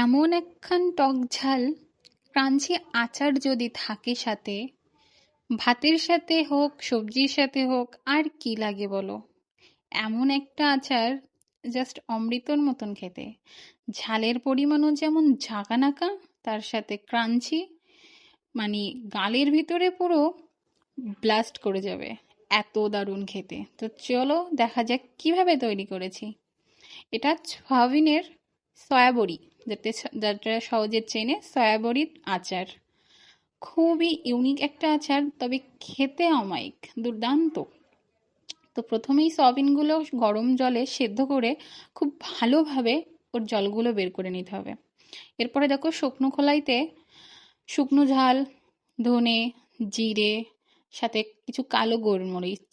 এমন একখান টক ঝাল ক্রাঞ্চি আচার যদি থাকে সাথে, ভাতের সাথে হোক সবজির সাথে হোক, আর কি লাগে বলো। এমন একটা আচার জাস্ট অমৃতর মতন খেতে। ঝালের পরিমাণও যেমন ঝাঁকানাকা, তার সাথে ক্রাঞ্চি, মানে গালের ভিতরে পুরো ব্লাস্ট করে যাবে। এত দারুণ খেতে। তো চলো দেখা যাক কিভাবে তৈরি করেছি। এটা সয়াবিনের সয়াবড়ি, যেটা সহজে চেনে, সয়াবড়ির আচার। খুবই ইউনিক একটা আচার, তবে খেতে অমায়িক, দুর্দান্ত। তো প্রথমেই সয়াবিনগুলো গরম জলে সেদ্ধ করে খুব ভালোভাবে ওর জলগুলো বের করে নিতে হবে। এরপরে দেখো শুকনো খোলাইতে শুকনো ঝাল, ধনে, জিরে, সাথে কিছু কালো গোলমরিচ,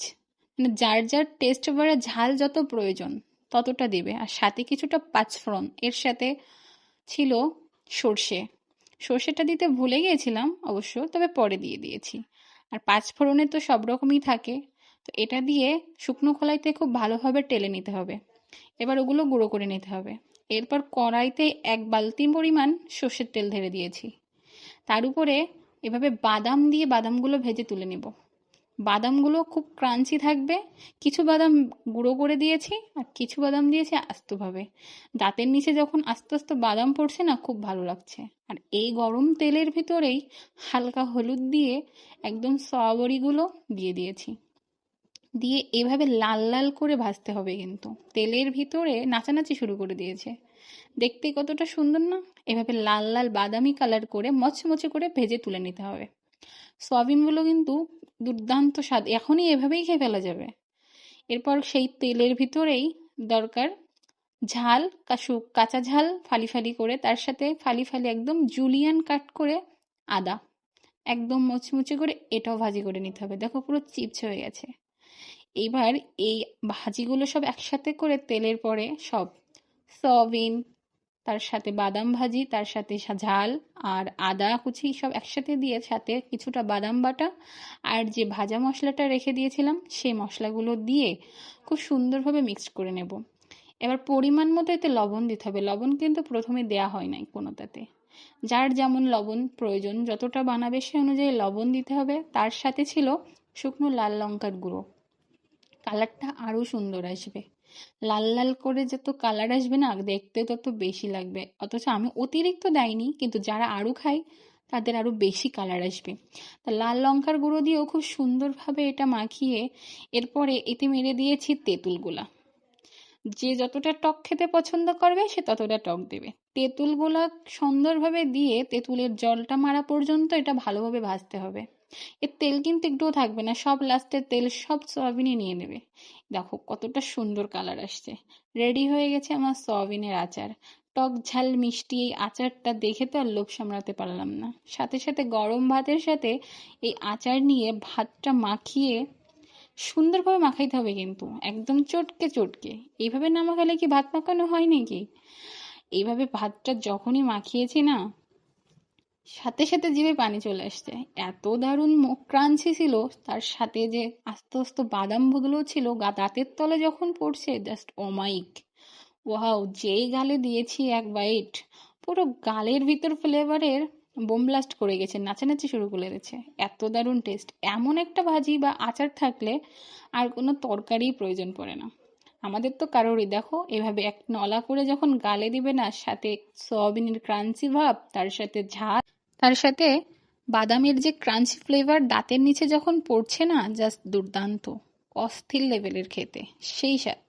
মানে যার যার টেস্ট বাড়ে ঝাল যত প্রয়োজন ততটা দেবে। আর সাথে কিছুটা পাঁচফোড়ন, এর সাথে ছিল সর্ষে। সর্ষেটা দিতে ভুলে গিয়েছিলাম অবশ্য, তবে পরে দিয়ে দিয়েছি। আর পাঁচফোড়নে তো সব রকমই থাকে। তো এটা দিয়ে শুকনো খোলাইতে খুব ভালোভাবে টেলে নিতে হবে। এবার ওগুলো গুঁড়ো করে নিতে হবে। এরপর কড়াইতে 1 বালতি পরিমাণ সর্ষের তেল ঢেলে দিয়েছি। তার উপরে এভাবে বাদাম দিয়ে বাদামগুলো ভেজে তুলে নিব। বাদামগুলো খুব ক্রাঞ্চি থাকবে। কিছু বাদাম গুঁড়ো করে দিয়েছি আর কিছু বাদাম দিয়েছি আস্তভাবে। দাঁতের নিচে যখন আস্তে আস্তে বাদাম পড়ছে না, খুব ভালো লাগছে। আর এই গরম তেলের ভিতরেই হালকা হলুদ দিয়ে একদম সয়াবড়িগুলো দিয়ে দিয়েছি। দিয়ে এভাবে লাল লাল করে ভাজতে হবে, কিন্তু তেলের ভিতরে নাচানাচি শুরু করে দিয়েছে। দেখতে কতটা সুন্দর না। এভাবে লাল লাল বাদামি কালার করে মচমচে করে ভেজে তুলে নিতে হবে। সয়াবিনগুলো কিন্তু দুর্দান্ত স্বাদ, এখনই এভাবেই খেয়ে ফেলা যাবে। এরপর সেই তেলের ভিতরেই দরকার ঝাল, কাঁচা ঝাল ফালি ফালি করে, তার সাথে ফালি ফালি একদম জুলিয়ান কাট করে আদা, একদম মুচমুচে করে এটাও ভাজি করে নিতে হবে। দেখো পুরো চিপস হয়ে গেছে। এইবার এই ভাজিগুলো সব একসাথে করে তেলের পরে সব সয়াবিন, তার সাথে বাদাম ভাজি, তার সাথে ঝাল আর আদা কুচি সব একসাথে দিয়ে, সাথে কিছুটা বাদাম বাটা আর যে ভাজা মশলাটা রেখে দিয়েছিলাম সেই মশলাগুলো দিয়ে খুব সুন্দরভাবে মিক্সড করে নেব। এবার পরিমাণ মতো এতে লবণ দিতে হবে। লবণ কিন্তু প্রথমে দেয়া হয় নাই কোনোটাতে। যার যেমন লবণ প্রয়োজন, যতটা বানাবে সে অনুযায়ী লবণ দিতে হবে। তার সাথে ছিল শুকনো লাল লঙ্কার গুঁড়ো। কালারটা আরো সুন্দর আসবে। লাল লাল করে যত কালার আসবে না, দেখতে তত বেশি লাগবে। অথচ আমি অতিরিক্ত দেয়নি, কিন্তু যারা আরো খায় তাদের আরো বেশি কালার আসবে। তা লাল লঙ্কার গুঁড়ো দিয়েও খুব সুন্দরভাবে এটা মাখিয়ে এরপরে এতে মেরে দিয়েছি তেঁতুলগুলা। যে যতটা টক খেতে পছন্দ করবে সে ততটা টক দেবে। তেঁতুলগুলা সুন্দরভাবে দিয়ে তেঁতুলের জলটা মারা পর্যন্ত এটা ভালোভাবে ভাজতে হবে। এর তেল কিন্তু একটুও থাকবে না, সব লাস্টের তেল সব সয়াবিনে নিয়ে নেবে। দেখো কতটা সুন্দর কালার আসছে। রেডি হয়ে গেছে আমার সয়াবিনের আচার। টক ঝাল মিষ্টি এই আচারটা দেখে তো আর লোভ সামলাতে পারলাম না। সাথে সাথে গরম ভাতের সাথে এই আচার নিয়ে ভাতটা মাখিয়ে সুন্দরভাবে মাখাইতে হবে, কিন্তু একদম চটকে চটকে। এইভাবে না মাখালে কি ভাত মাখানো হয় নাকি? এইভাবে ভাতটা যখনই মাখিয়েছি না, সাথে সাথে জিভে পানি চলে আসছে। এত দারুণ মুখ ক্রাঞ্চি ছিল, তার সাথে যে আস্তে আস্তে বাদাম গুলো ছিল দাঁতের তলে যখন পড়ছে, জাস্ট অমাইক। ওয়াও, যেই গালে দিয়েছি এক বাইট, পুরো গালের ভিতর ফ্লেভারের বোম ব্লাস্ট করে গেছে, নাচানাচি শুরু করে দিয়েছে। এত দারুণ টেস্ট। এমন একটা ভাজি বা আচার থাকলে আর কোনো তরকারির প্রয়োজন পড়ে না আমাদের তো কারোরই। দেখো এভাবে এক নলা করে যখন গালে দিবে না, সাথে সয়াবিনের ক্রাঞ্চি ভাব, তার সাথে ঝাল, তার সাথে বাদামের যে ক্রাঞ্চি ফ্লেভার দাঁতের নিচে যখন পড়ছে না, জাস্ট দুর্দান্ত। অস্থির লেভেলের খেতে, সেই স্বাদ।